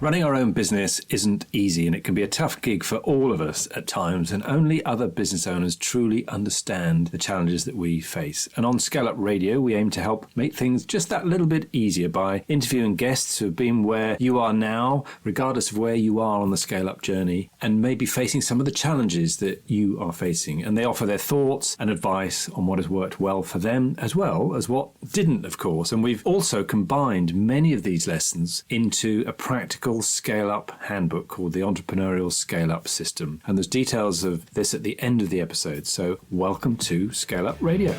Running our own business isn't easy, and it can be a tough gig for all of us at times, and only other business owners truly understand the challenges that we face. And on ScaleUp Radio, we aim to help make things just that little bit easier by interviewing guests who have been where you are now, regardless of where you are on the ScaleUp journey, and maybe facing some of the challenges that you are facing. And they offer their thoughts and advice on what has worked well for them, as well as what didn't, of course. And we've also combined many of these lessons into a practical Scale-Up handbook called the Entrepreneurial Scale-Up System. And there's details of this at the end of the episode. So welcome to ScaleUp Radio.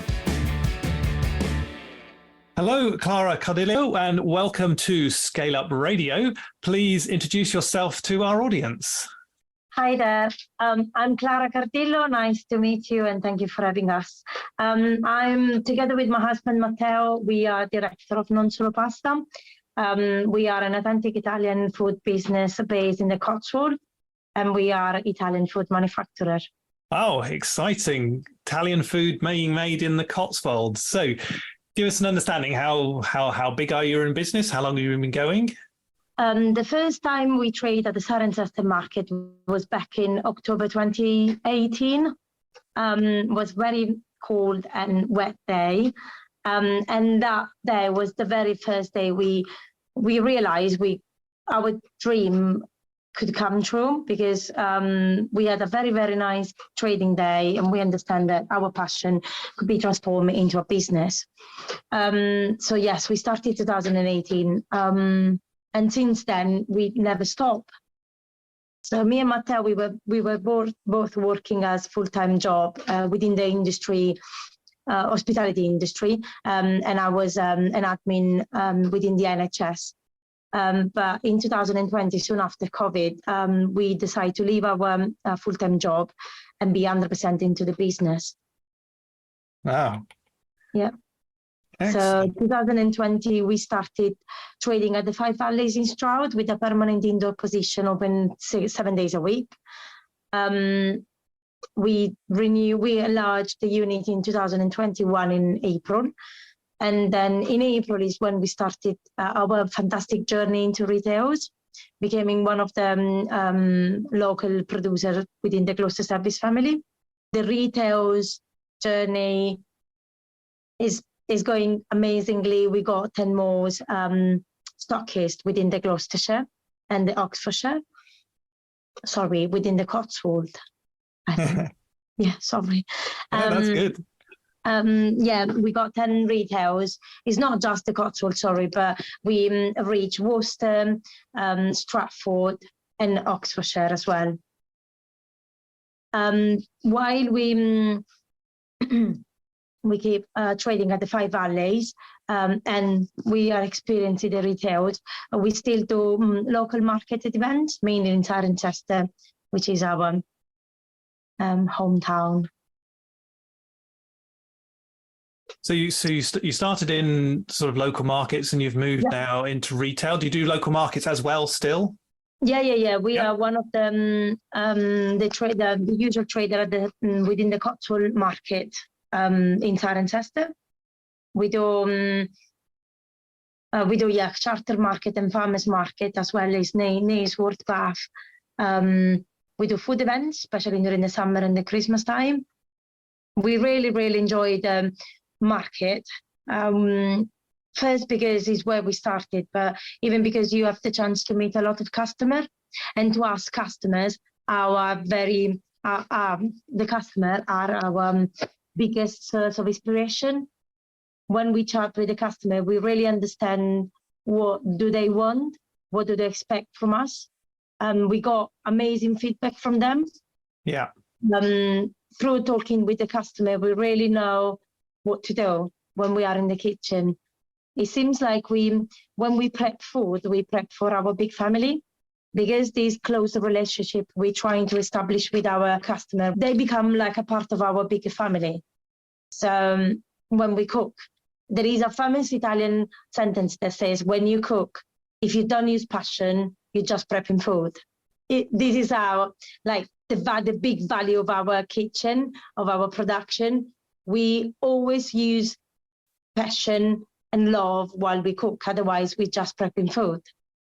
Hello, Clara, Cardillo, and welcome to ScaleUp Radio. Please introduce yourself to our audience. Hi there. I'm Clara Cardillo. Nice to meet you, and thank you for having us. I'm together with my husband Matteo. We are director of Non Solo Pasta. We are an authentic Italian food business based in the Cotswold, and we are Italian food manufacturer. Oh, exciting. Italian food being made in the Cotswolds. So give us an understanding, how big are you in business? How long have you been going? The first time we traded at the Arancino market was back in October 2018. Was very cold and wet day. And that day was the very first day we realized our dream could come true, because we had a very, very nice trading day, and we understand that our passion could be transformed into a business. So yes, we started 2018, and since then we never stopped. So me and Matteo, we were both working as full-time job within the industry. Hospitality industry, and I was an admin within the NHS. But in 2020, soon after COVID, we decided to leave our full-time job and be 100% into the business. Wow. Yeah. Excellent. So 2020, we started trading at the Five Valleys in Stroud with a permanent indoor position open 7 days a week. We enlarged the unit in 2021 in April. And then in April is when we started our fantastic journey into retails, becoming one of the local producers within the Gloucester Service family. The retails journey is going amazingly. We got 10 more stockists within the Gloucestershire and the Oxfordshire. Sorry, within the Cotswold. I think. Yeah, sorry. That's good. Yeah, we got 10 retails. It's not just the Cotswold, sorry, but we reach Worcester, Stratford, and Oxfordshire as well. While we keep trading at the Five Valleys, and we are experiencing the retails, we still do local marketed events, mainly in Cirencester, which is our hometown. So you started in sort of local markets, and you've moved now into retail. Do you do local markets as well still? Yeah. We are one of the usual trader within the Cotswold market in Cirencester. We do charter market and farmers market, as well as Nailsworth, Bath. We do food events, especially during the summer and the Christmas time. We really, really enjoy the market. First, because it's where we started, but even because you have the chance to meet a lot of customers, and to ask customers, the customer are our biggest source of inspiration. When we chat with the customer, we really understand what do they want, what do they expect from us. We got amazing feedback from them. Yeah. Through talking with the customer, we really know what to do when we are in the kitchen. It seems like when we prep food, we prep for our big family, because this close relationship we're trying to establish with our customer, they become like a part of our bigger family. So when we cook, there is a famous Italian sentence that says, when you cook, if you don't use passion, you're just prepping food. This is the big value of our kitchen, of our production. We always use passion and love while we cook. Otherwise, we're just prepping food.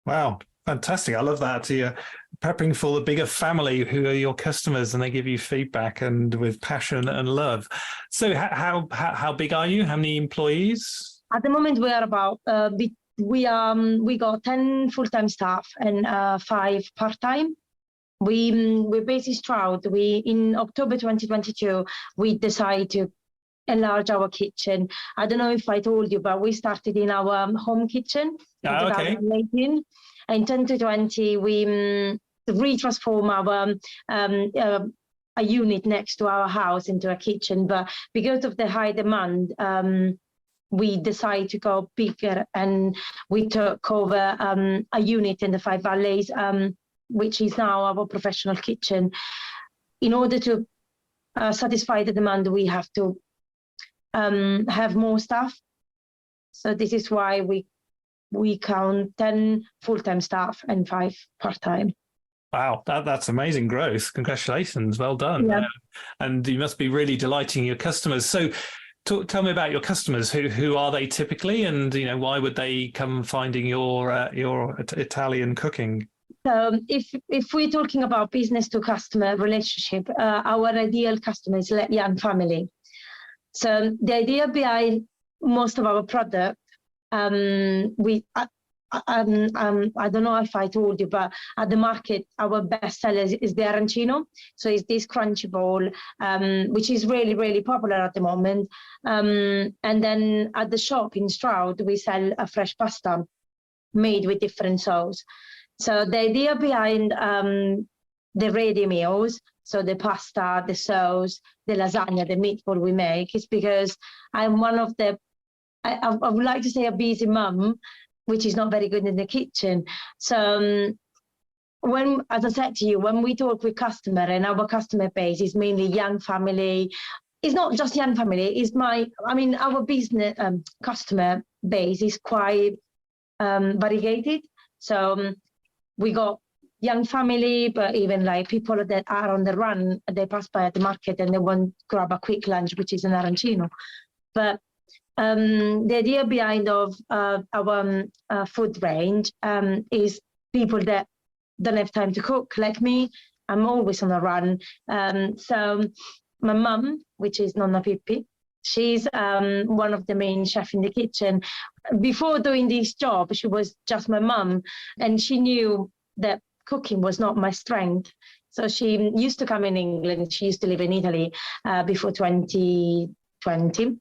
Wow. Fantastic. I love that. You're prepping for the bigger family who are your customers, and they give you feedback and with passion and love. So how big are you? How many employees? At the moment, we are about we got 10 full-time staff and 5 part-time. We're based in Stroud. In October 2022, we decided to enlarge our kitchen. I don't know if I told you, but we started in our home kitchen in 2018. In 2020, we retransformed our a unit next to our house into a kitchen. But because of the high demand, we decided to go bigger, and we took over a unit in the Five Valleys, which is now our professional kitchen. In order to satisfy the demand, we have to have more staff. So this is why we count 10 full-time staff and 5 part-time. Wow, that's amazing growth. Congratulations. Well done. Yeah. And you must be really delighting your customers. So tell me about your customers. Who are they typically, and why would they come finding your Italian cooking? So if we're talking about business to customer relationship, our ideal customer is young family. So the idea behind most of our product, I don't know if I told you, but at the market, our best seller is the Arancino. So it's this crunchy ball, which is really, really popular at the moment. And then at the shop in Stroud, we sell a fresh pasta made with different sauce. So the idea behind the ready meals, so the pasta, the sauce, the lasagna, the meatball we make, is because I'm one of the, I would like to say, a busy mum, which is not very good in the kitchen. So when, as I said to you, when we talk with customer, and our customer base is mainly young family, it's not just young family, it's our business customer base is quite variegated. So we got young family, but even like people that are on the run, they pass by at the market and they want to grab a quick lunch, which is an arancino. But the idea behind of our food range is people that don't have time to cook, like me. I'm always on a run. So my mum, which is Nonna Pippi, she's one of the main chefs in the kitchen. Before doing this job, she was just my mum, and she knew that cooking was not my strength. So she used to come in England. She used to live in Italy before 2020.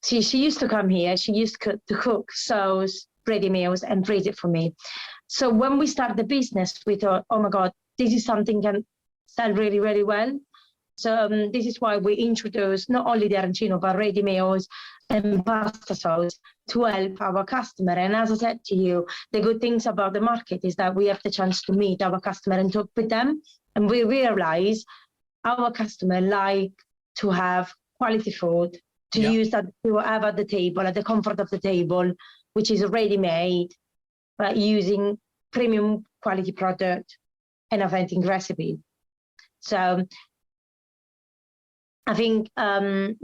She used to come here. She used to cook sauce, ready meals, and freeze it for me. So when we started the business, we thought, oh my God, this is something can sell really, really well. So this is why we introduced not only the arancino, but ready meals and pasta sauce to help our customer. And as I said to you, the good things about the market is that we have the chance to meet our customer and talk with them. And we realize our customer like to have quality food, to use that to have at the table, at the comfort of the table, which is already made, but using premium quality product and authentic recipe. So I think, our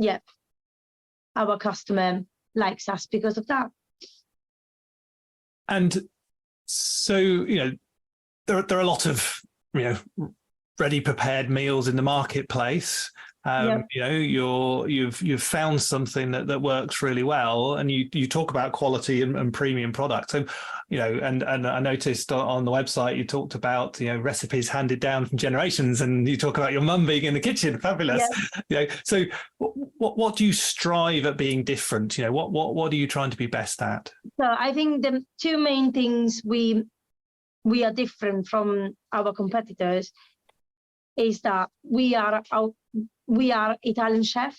customer likes us because of that. And so, there are a lot of, ready prepared meals in the marketplace. You've found something that works really well, and you talk about quality and premium product. So, and I noticed on the website you talked about recipes handed down from generations, and you talk about your mum being in the kitchen. Fabulous. Yes. So what do you strive at being different? What are you trying to be best at? So I think the two main things we are different from our competitors is that we are Italian chef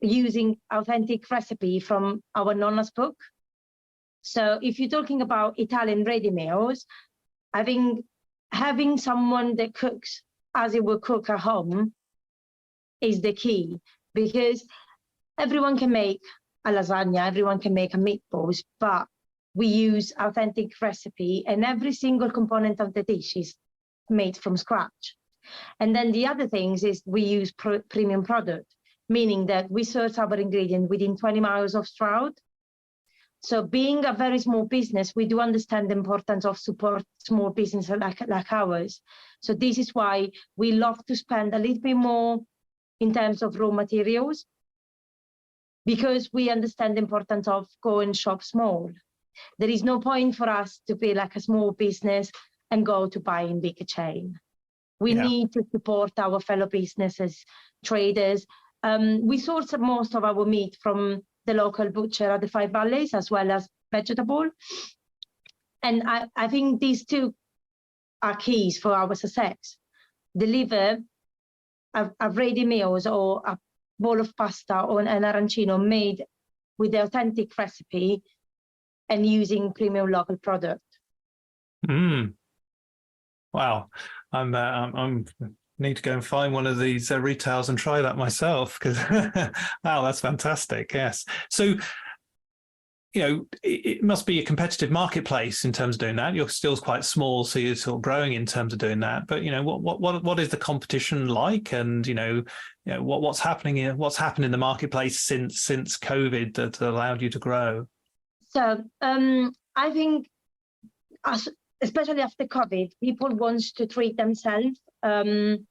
using authentic recipe from our Nonna's book. So if you're talking about Italian ready meals, I think having someone that cooks as it would cook at home is the key, because everyone can make a lasagna, everyone can make a meatballs, but we use authentic recipe, and every single component of the dish is made from scratch. And then the other things is we use premium product, meaning that we source our ingredient within 20 miles of Stroud. So being a very small business, we do understand the importance of support small businesses like ours. So this is why we love to spend a little bit more in terms of raw materials, because we understand the importance of going shop small. There is no point for us to be like a small business and go to buying big chain. We need to support our fellow businesses, traders. We source most of our meat from the local butcher at the Five Valleys, as well as vegetable. And I think these two are keys for our success. Deliver a ready meals or a bowl of pasta or an arancino made with the authentic recipe and using premium local product. Wow, I'm need to go and find one of these retails and try that myself, because wow, that's fantastic. Yes, so it must be a competitive marketplace in terms of doing that. You're still quite small, so you're sort of growing in terms of doing that. But what is the competition like, and what's happening? What's happened in the marketplace since COVID that allowed you to grow? So I think, especially after COVID, people want to treat themselves, and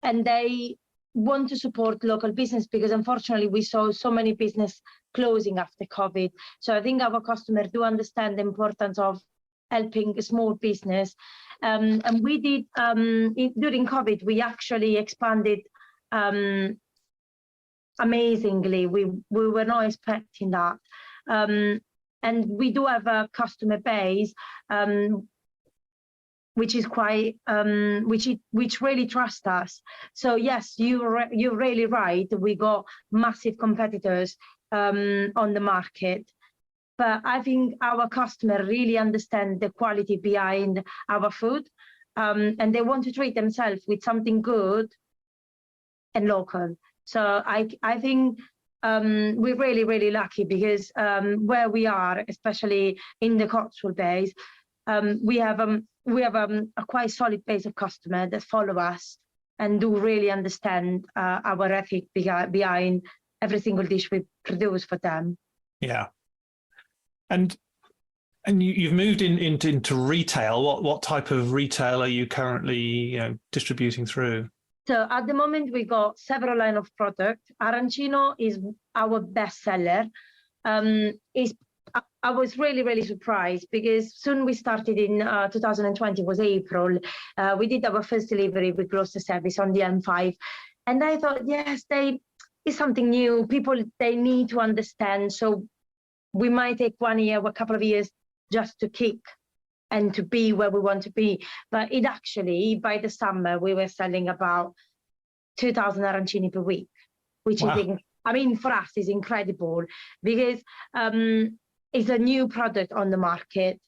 they want to support local business, because unfortunately we saw so many business closing after COVID. So I think our customers do understand the importance of helping a small business. And we did, during COVID, we actually expanded amazingly. We were not expecting that. And we do have a customer base which is quite which really trust us. So yes, you're really right. We got massive competitors on the market, but I think our customer really understand the quality behind our food, and they want to treat themselves with something good and local. So I think we're really lucky, because where we are, especially in the Cotswold base, we have a quite solid base of customers that follow us and do really understand our ethic behind every single dish we produce for them. Yeah, and you've moved into retail. What type of retail are you currently distributing through? So at the moment we got several line of product. Arancino is our best seller. I was really surprised, because soon we started in 2020, was April. We did our first delivery with Gloucester service on the M5. And I thought, yes, it's something new. People, they need to understand. So we might take 1 year or a couple of years just to kick and to be where we want to be. But it actually, by the summer, we were selling about 2,000 arancini per week, which wow. is, I mean, for us is incredible, because it's a new product on the market.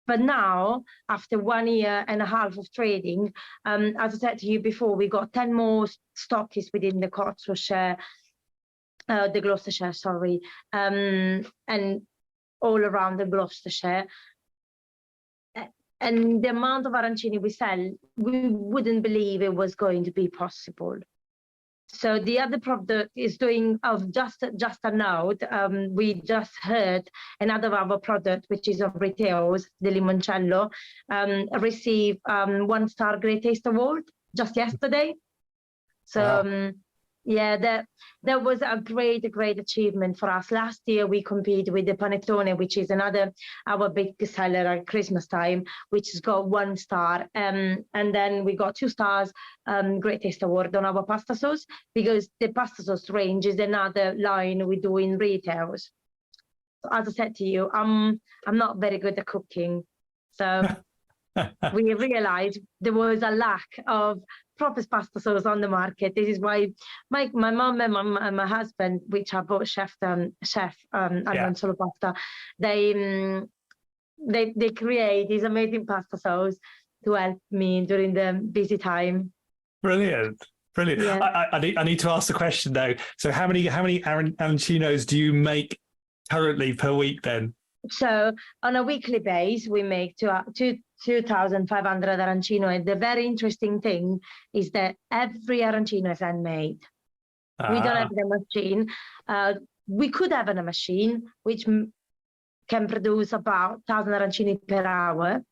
But now, after 1.5 years of trading, as I said to you before, we got 10 more stockists within the Cotswoldshire, the Gloucestershire, sorry, and all around the Gloucestershire. And the amount of arancini we sell, we wouldn't believe it was going to be possible. So the other product is doing, just a note, we just heard another of our product, which is of retails, the limoncello, received 1-star Great Taste Award just yesterday. So wow. Yeah, that was a great achievement for us. Last year we competed with the panettone, which is our big seller at Christmas time, which has got 1 star, and then we got 2 stars Great Taste Award on our pasta sauce, because the pasta sauce range is another line we do in retails. So as I said to you, I'm not very good at cooking, so we realized there was a lack of proper pasta sauce on the market. This is why my mom and my husband, which are both chef and solo pasta, they create this amazing pasta sauce to help me during the busy time. Brilliant. Yeah. I need to ask the question though. So how many arancinos do you make currently per week then? So on a weekly basis, we make 2,500 arancino. And the very interesting thing is that every arancino is handmade. We don't have the machine. We could have a machine, which can produce about 1,000 arancini per hour.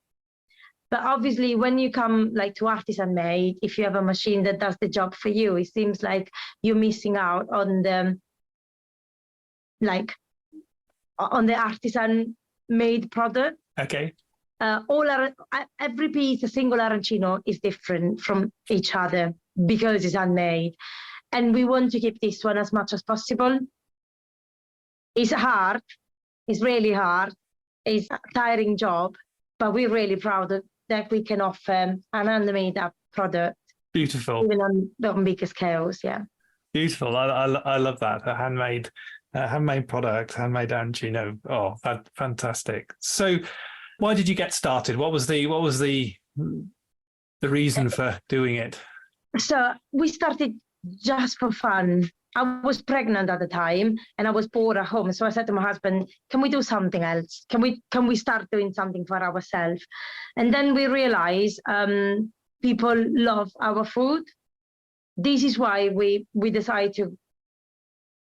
But obviously, when you come like to artisan made, if you have a machine that does the job for you, it seems like you're missing out on the artisan made product. Okay. Every piece, a single arancino is different from each other because it's handmade, and we want to keep this one as much as possible. It's hard. It's really hard. It's a tiring job, but we're really proud that we can offer an handmade product. Beautiful. Even on bigger scales, yeah. Beautiful. I love that. A handmade product, handmade arancino. Oh, fantastic. So, why did you get started? What was the reason for doing it? So we started just for fun. I was pregnant at the time and I was bored at home. So I said to my husband, can we do something else? Can we start doing something for ourselves? And then we realized people love our food. This is why we decided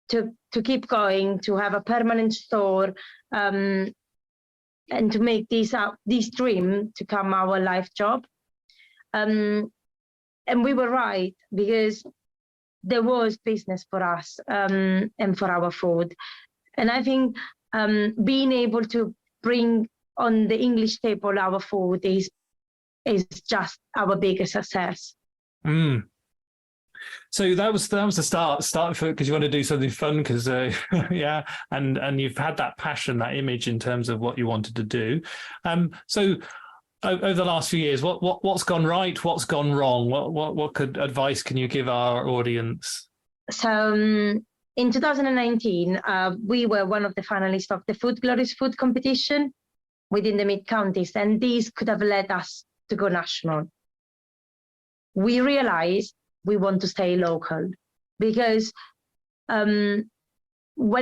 to keep going, to have a permanent store, and to make this dream to come our life job. And we were right, because there was business for us and for our food. And I think being able to bring on the English table our food is just our biggest success. Mm. So that was the start for, because you want to do something fun, because yeah, and you've had that passion, that image in terms of what you wanted to do. So over the last few years, what's gone right? What's gone wrong? What advice can you give our audience? So in 2019, we were one of the finalists of the Food Glories food competition within the mid-counties, and these could have led us to go national. We realized we want to stay local, because when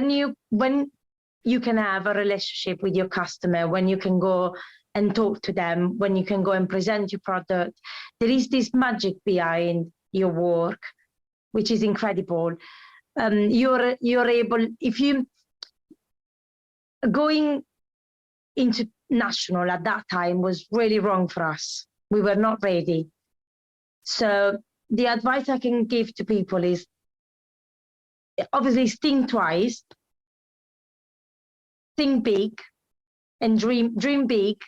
you can have a relationship with your customer, when you can go and talk to them, when you can go and present your product, there is this magic behind your work, which is incredible. You're able, if you going into national at that time was really wrong for us. We were not ready. So the advice I can give to people is, obviously, think twice, think big, and dream big,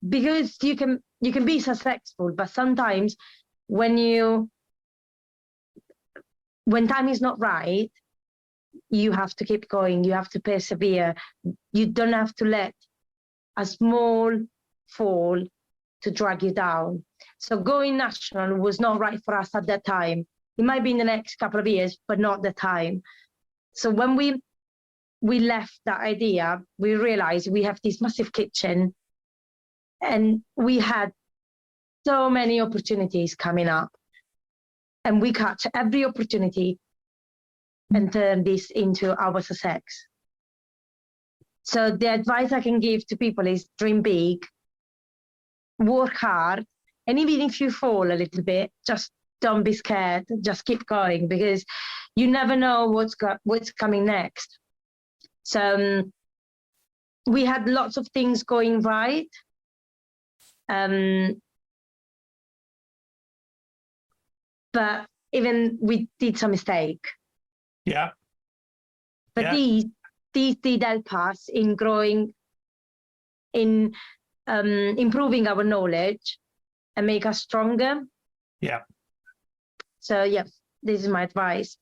because you can be successful, but sometimes when time is not right, you have to keep going, you have to persevere. You don't have to let a small fall to drag you down. So going national was not right for us at that time. It might be in the next couple of years, but not the time. So when we left that idea, we realized we have this massive kitchen, and we had so many opportunities coming up, and we catch every opportunity and turn this into our success. So the advice I can give to people is dream big, work hard, and even if you fall a little bit, just don't be scared, just keep going, because you never know what's coming next. So we had lots of things going right. But even we did some mistake. Yeah. But yeah. these did help us in growing, in improving our knowledge and make us stronger. Yeah. So yeah, this is my advice.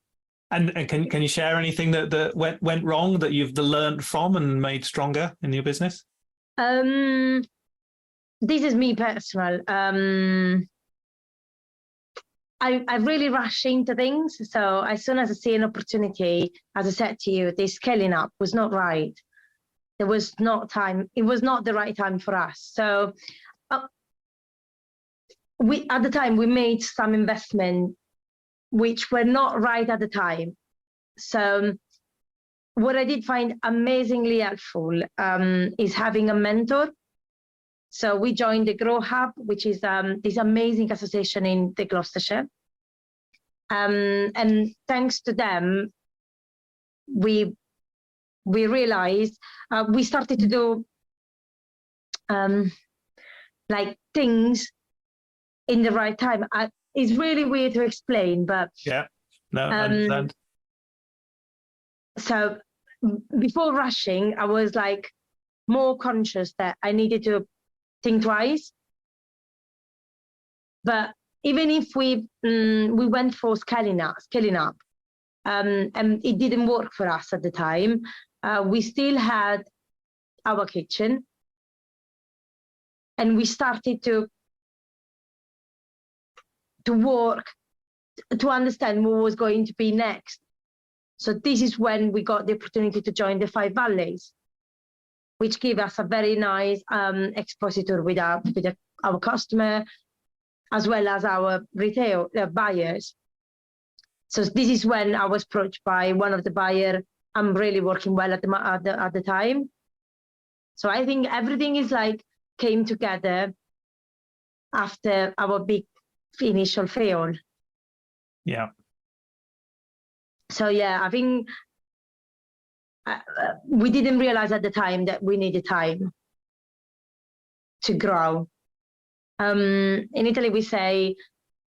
And can you share anything that went wrong that you've learned from and made stronger in your business? This is me personal. I really rush into things. So as soon as I see an opportunity, as I said to you, the scaling up was not right. There was not time. It was not the right time for us. So at the time, we made some investment which were not right at the time. So what I did find amazingly helpful is having a mentor. So we joined the Grow Hub, which is this amazing association in the Gloucestershire. And thanks to them, we we realized we started to do like things in the right time. It's really weird to explain, but yeah, no, I understand. So before rushing, I was like more conscious that I needed to think twice. But even if we went for scaling up, and it didn't work for us at the time, we still had our kitchen, and we started to work to understand what was going to be next. So this is when we got the opportunity to join the 5 Valleys, which gave us a very nice expositor with our customer, as well as our retail buyers. So this is when I was approached by one of the buyers. I'm really working well at the time. So I think everything is like came together after our big initial fail. Yeah. So yeah, I think we didn't realize at the time that we needed time to grow. In Italy, we say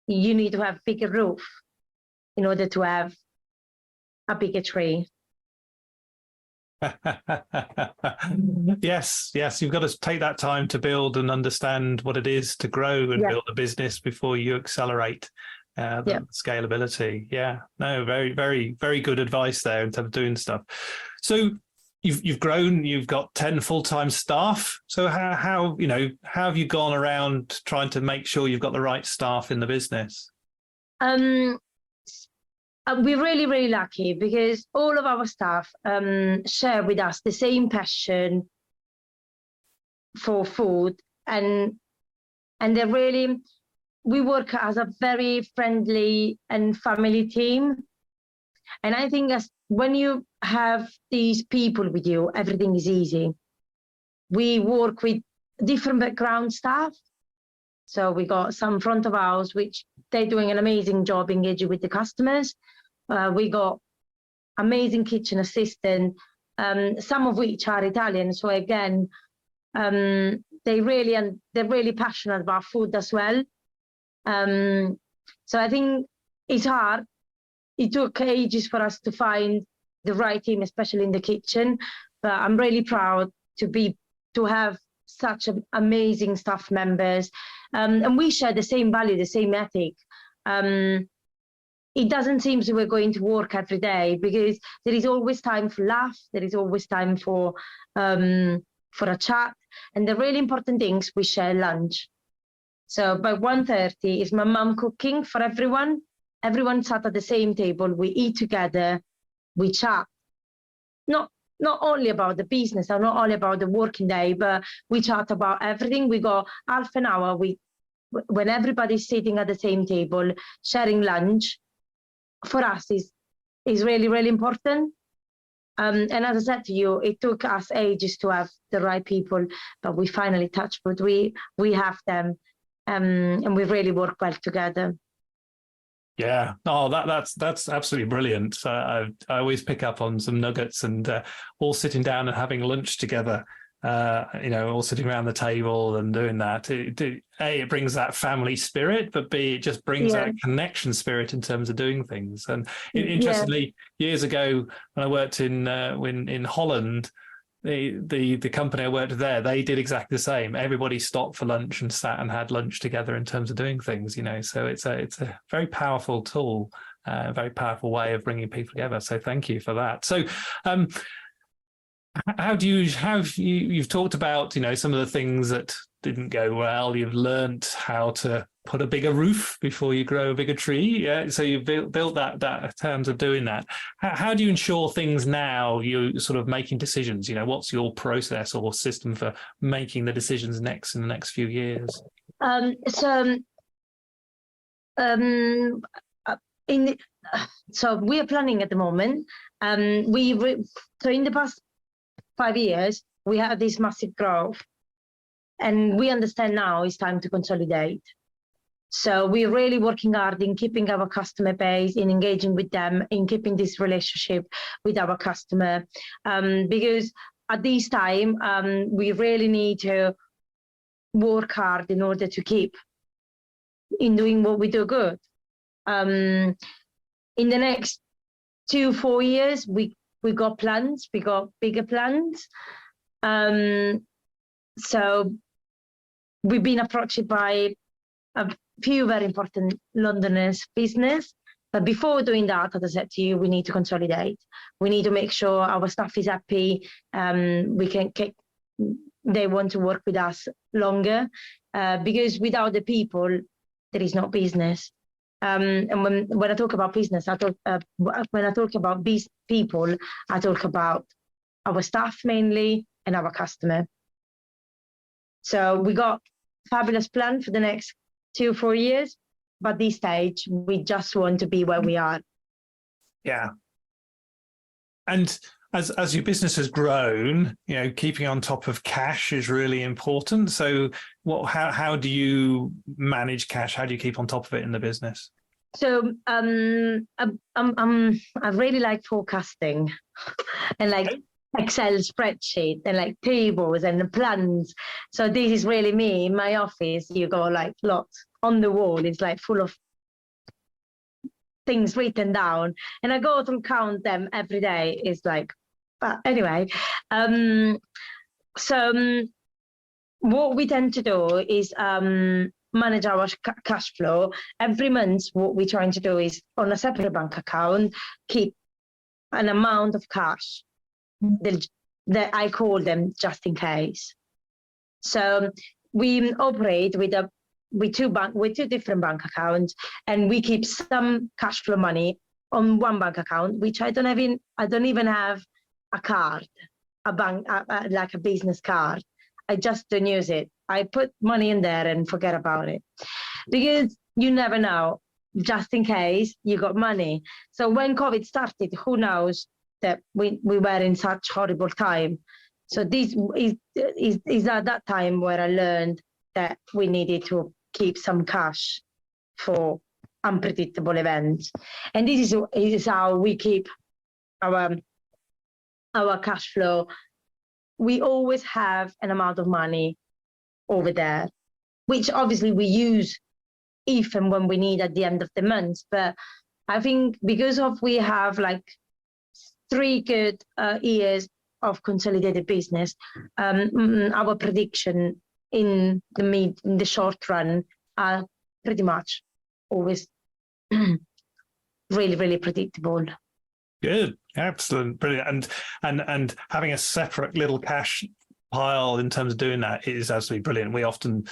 you need to have bigger roof in order to have a bigger tree. Yes, you've got to take that time to build and understand what it is to grow and build a business before you accelerate the scalability. Yeah, no, very, very, very good advice there in terms of doing stuff. So you've grown, you've got 10 full-time staff. So how have you gone around trying to make sure you've got the right staff in the business? We're really, really lucky because all of our staff share with us the same passion for food, and they're really, we work as a very friendly and family team. And I think when you have these people with you, everything is easy. We work with different background staff. So we got some front of house, which they're doing an amazing job engaging with the customers. We got amazing kitchen assistant, some of which are Italian. So again, they're really passionate about food as well. So I think it's hard. It took ages for us to find the right team, especially in the kitchen. But I'm really proud to have such amazing staff members, and we share the same value, the same ethic. It doesn't seem we're going to work every day because there is always time for laugh. There is always time for a chat. And the really important things, we share lunch. So by 1:30 is my mum cooking for everyone. Everyone sat at the same table. We eat together. We chat. Not only about the business or not only about the working day, but we chat about everything. We go half an hour. When everybody's sitting at the same table, sharing lunch, for us is really, really important. And as I said to you, it took us ages to have the right people, but we finally touched wood. We have them, and we really work well together. Yeah, no, that's absolutely brilliant. I always pick up on some nuggets, and all sitting down and having lunch together. All sitting around the table and doing that. It brings that family spirit, but B, it just brings that connection spirit in terms of doing things. And interestingly, years ago when I worked in Holland, the company I worked with there, they did exactly the same. Everybody stopped for lunch and sat and had lunch together in terms of doing things. So it's a very powerful tool, a very powerful way of bringing people together. So thank you for that. So. You've talked about, some of the things that didn't go well. You've learnt how to put a bigger roof before you grow a bigger tree. Yeah. So you've built that in terms of doing that. How do you ensure things now you're sort of making decisions? What's your process or system for making the decisions in the next few years? So we are planning at the moment. So in the past 5 years, we had this massive growth, and we understand now it's time to consolidate. So we're really working hard in keeping our customer base, in engaging with them, in keeping this relationship with our customer. Because at this time, we really need to work hard in order to keep in doing what we do good. In the next 2-4 years, we got plans, we got bigger plans. So we've been approached by a few very important Londoners business. But before doing that, as I said to you, we need to consolidate. We need to make sure our staff is happy. They want to work with us longer, because without the people, there is no business. And when I talk about business, when I talk about people, I talk about our staff mainly and our customer. So we got fabulous plan for the next 2-4 years, but this stage we just want to be where we are. Yeah. And as your business has grown, keeping on top of cash is really important. So how do you manage cash? How do you keep on top of it in the business? So I really like forecasting and like Excel spreadsheet and like tables and plans. So this is really me. In my office, you go like lots on the wall. It's like full of things written down, and I go through count them every day. It's like, but anyway. So what we tend to do is manage our cash flow. Every month, what we're trying to do is on a separate bank account, keep an amount of cash that I call them just in case. So we operate with two different bank accounts, and we keep some cash flow money on one bank account, which I don't even have a card, like a business card. I just don't use it. I put money in there and forget about it, because you never know, just in case you got money. So when COVID started, who knows that we were in such horrible time. So this is at that time where I learned that we needed to keep some cash for unpredictable events. And this is how we keep our cash flow. We always have an amount of money over there, which obviously we use if and when we need at the end of the month. But I think because we have like 3 good years of consolidated business, our prediction in the short run are pretty much always really, really predictable. Good, excellent, brilliant. And having a separate little cash pile in terms of doing that is absolutely brilliant. We often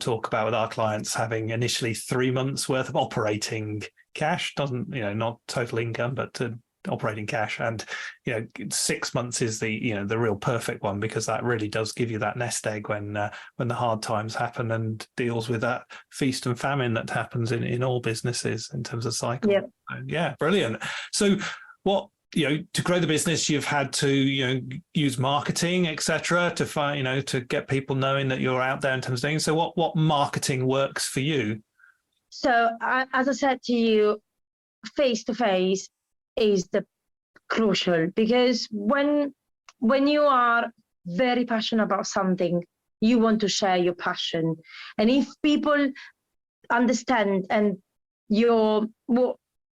talk about with our clients having initially 3 months worth of operating cash, not total income, but operating cash, and 6 months is the real perfect one, because that really does give you that nest egg when the hard times happen, and deals with that feast and famine that happens in all businesses in terms of cycle. Yep. Yeah, brilliant. So what to grow the business, you've had to use marketing, etc., to find to get people knowing that you're out there in terms of things. So what marketing works for you? So as I said to you, face to face is the crucial, because when you are very passionate about something, you want to share your passion. And if people understand and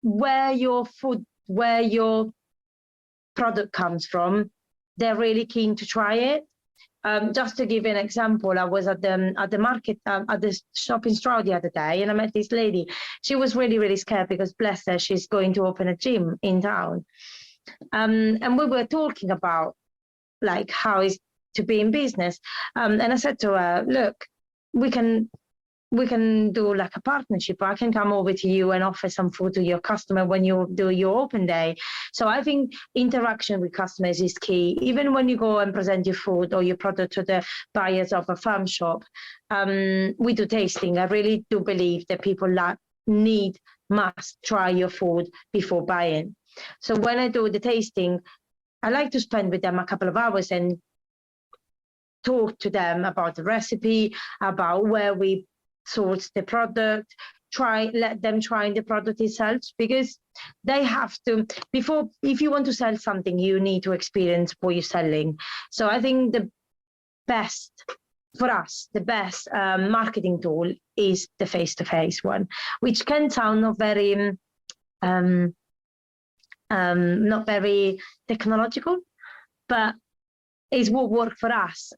where your product comes from, they're really keen to try it. Just to give you an example, I was at the market, at the shop in Stroud the other day, and I met this lady. She was really, really scared because, bless her, she's going to open a gym in town. And we were talking about like how is to be in business. And I said to her, look, we can do like a partnership. I can come over to you and offer some food to your customer when you do your open day. So I think interaction with customers is key. Even when you go and present your food or your product to the buyers of a farm shop, we do tasting. I really do believe that people must try your food before buying. So when I do the tasting, I like to spend with them a couple of hours and talk to them about the recipe, about where we source the product, let them try the product itself, because they have to, before, if you want to sell something, you need to experience what you're selling. So I think the best for us, the best marketing tool is the face-to-face one, which can sound not very technological, but is what worked for us.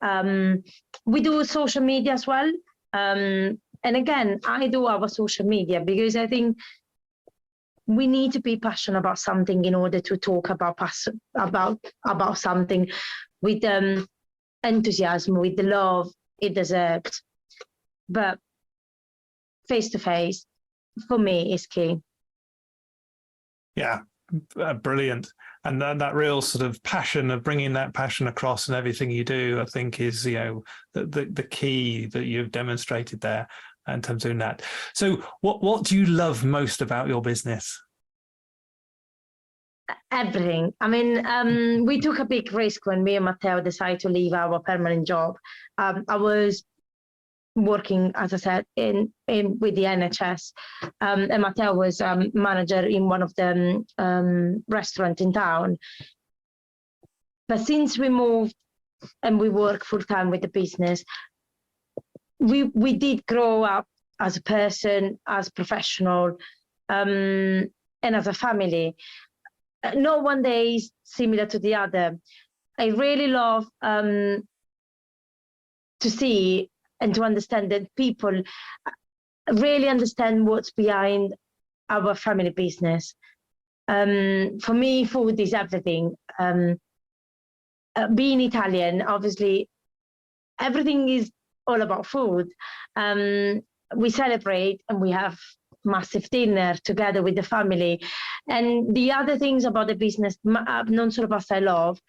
We do social media as well. And again, I do our social media because I think we need to be passionate about something in order to talk about something with enthusiasm, with the love it deserves. But face-to-face, for me, is key. Yeah, brilliant. And that real sort of passion of bringing that passion across in everything you do, I think is, the key that you've demonstrated there in terms of doing that. So what do you love most about your business? Everything. I mean, we took a big risk when me and Matteo decided to leave our permanent job. I was working, as I said, in with the NHS, and Matteo was manager in one of the restaurants in town. But since we moved and we work full time with the business, we did grow up as a person, as a professional, and as a family. No one day is similar to the other. I really love to see and to understand that people really understand what's behind our family business. For me, food is everything. Being Italian, obviously, everything is all about food. We celebrate and we have massive dinner together with the family. And the other things about the business, non solo pasta I love,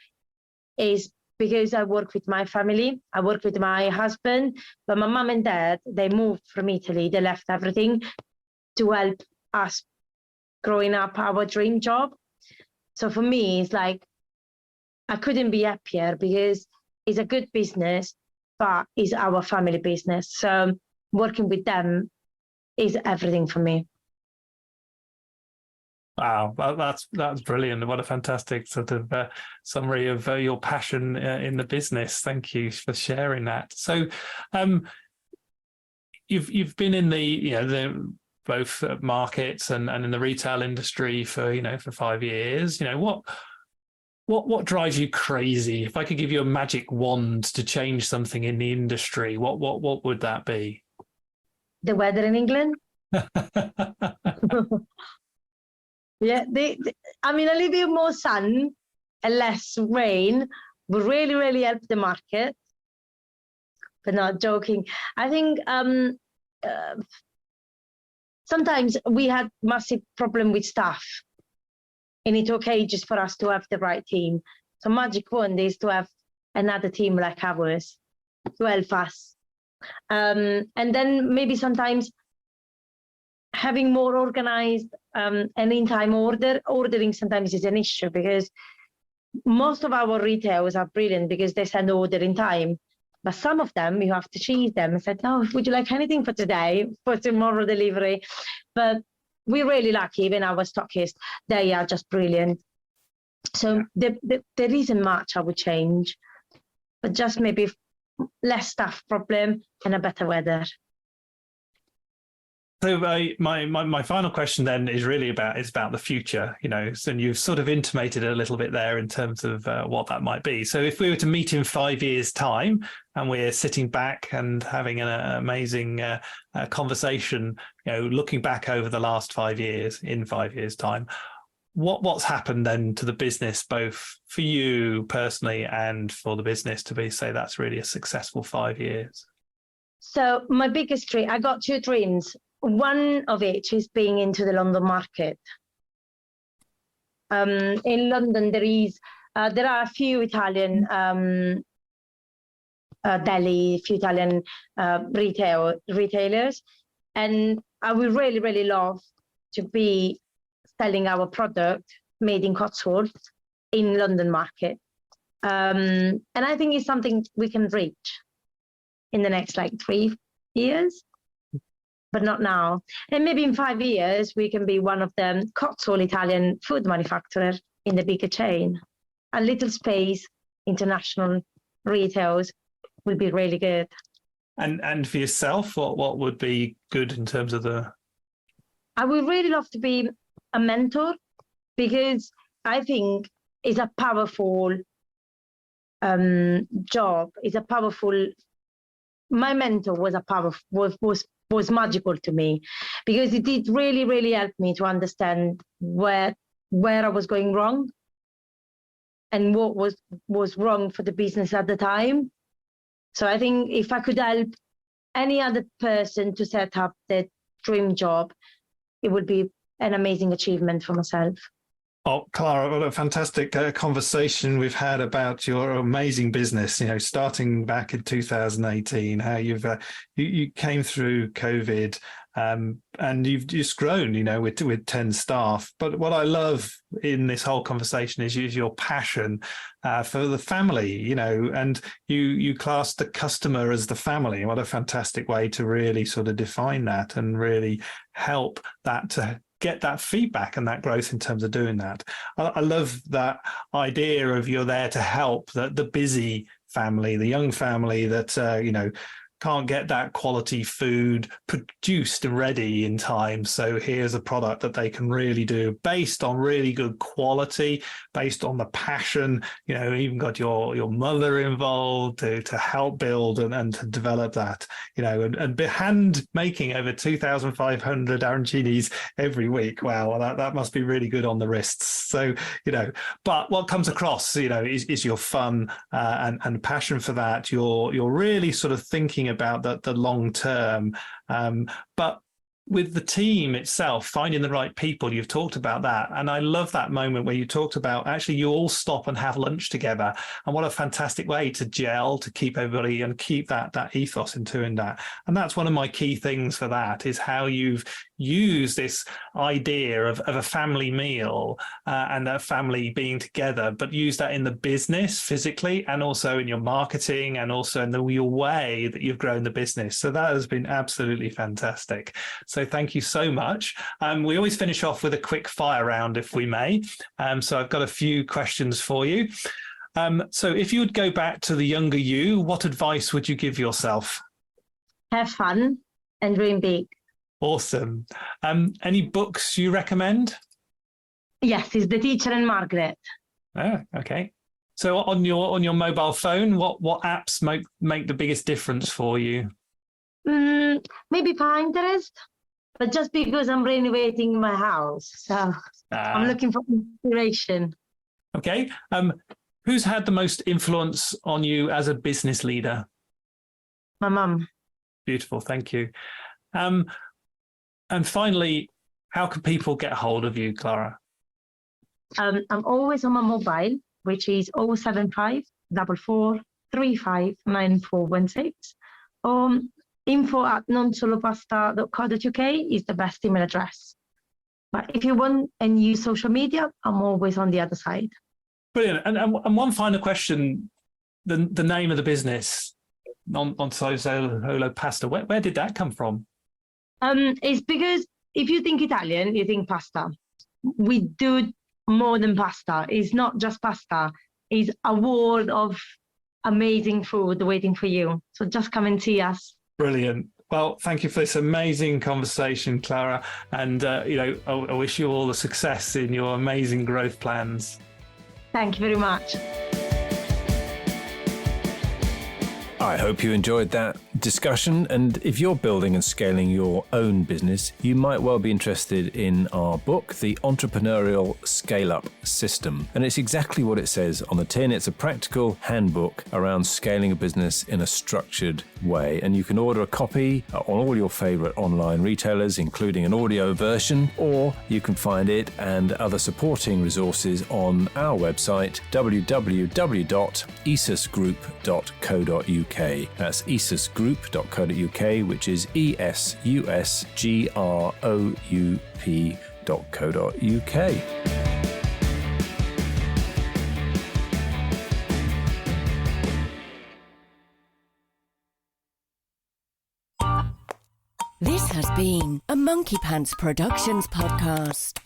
is because I work with my family, I work with my husband, but my mom and dad, they moved from Italy, they left everything to help us growing up our dream job. So for me, it's like, I couldn't be happier because it's a good business, but it's our family business. So working with them is everything for me. Wow, that's brilliant. What a fantastic sort of summary of your passion in the business. Thank you for sharing that. So, you've been in the both markets and in the retail industry for 5 years. What drives you crazy? If I could give you a magic wand to change something in the industry, what would that be? The weather in England. Yeah, I mean, a little bit more sun and less rain would really, really help the market. But not joking. I think sometimes we had massive problem with staff, and it's okay just for us to have the right team. So magic wand is to have another team like ours to help us. And then maybe sometimes having more organized and in-time ordering sometimes is an issue, because most of our retailers are brilliant because they send order in time, but some of them you have to cheese them and say, oh, would you like anything for today, for tomorrow delivery? But we're really lucky, even our stockists, they are just brilliant. So there isn't much I would change, but just maybe less staff problem and a better weather. So my final question then is really about the future, so you've sort of intimated a little bit there in terms of what that might be. So if we were to meet in 5 years' time and we're sitting back and having an amazing conversation, looking back over the last 5 years, in 5 years' time, what's happened then to the business, both for you personally and for the business, to say that's really a successful 5 years? So my biggest dream, I got 2 dreams. One of which is being into the London market. In London, there are a few Italian deli, a few Italian retailers, and I would really, really love to be selling our product made in Cotswold in London market. And I think it's something we can reach in the next 3 years. but not now. And maybe in 5 years, we can be one of the sole Italian food manufacturers in the bigger chain. A little space, international retails will be really good. And for yourself, what would be good in terms of the... I would really love to be a mentor, because I think it's a powerful job. It's a powerful... My mentor was magical to me, because it did really, really help me to understand where I was going wrong and what was wrong for the business at the time. So I think if I could help any other person to set up their dream job, it would be an amazing achievement for myself. Oh, Clara, what a fantastic conversation we've had about your amazing business, starting back in 2018, how you came through COVID, and you've just grown, with 10 staff. But what I love in this whole conversation is your passion for the family, and you class the customer as the family. What a fantastic way to really sort of define that and really help that to get that feedback and that growth in terms of doing that. I love that idea of you're there to help the busy family, the young family that, can't get that quality food produced and ready in time. So here's a product that they can really do based on really good quality, based on the passion. Even got your mother involved to help build and to develop that, and hand making over 2,500 arancinis every week. Wow, that must be really good on the wrists. So, but what comes across, is your fun and passion for that. You're really sort of thinking about the long term, but with the team itself, finding the right people, you've talked about that. And I love that moment where you talked about actually you all stop and have lunch together. And what a fantastic way to gel, to keep everybody and keep that ethos in doing that. And that's one of my key things for that, is how you've used this idea of a family meal and a family being together, but use that in the business physically and also in your marketing and also in your way that you've grown the business. So that has been absolutely fantastic. So thank you so much. We always finish off with a quick fire round, if we may. So I've got a few questions for you. So if you would go back to the younger you, what advice would you give yourself? Have fun and dream big. Awesome. Any books you recommend? Yes, it's The Teacher and Margaret. Oh, okay. So on your mobile phone, what apps make the biggest difference for you? Maybe Pinterest, but just because I'm renovating my house, so I'm looking for inspiration. Okay. Who's had the most influence on you as a business leader? My mum. Beautiful, thank you. And finally, how can people get hold of you, Clara? I'm always on my mobile, which is 075 44 35 9416. info@nonsolopasta.co.uk is the best email address. But if you want and use social media, I'm always on the other side. Brilliant. And one final question, the name of the business, on Solo Pasta, where did that come from? It's because if you think Italian, you think pasta. We do more than pasta. It's not just pasta. It's a world of amazing food waiting for you. So just come and see us. Brilliant. Well, thank you for this amazing conversation, Clara. And, I wish you all the success in your amazing growth plans. Thank you very much. I hope you enjoyed that discussion, and if you're building and scaling your own business, you might well be interested in our book, The Entrepreneurial ScaleUp System. And it's exactly what it says on the tin. It's a practical handbook around scaling a business in a structured way. And you can order a copy on all your favorite online retailers, including an audio version, or you can find it and other supporting resources on our website, www.esusgroup.co.uk. That's esusgroup.co.uk, which is esusgroup.co.uk. This has been a Monkey Pants Productions podcast.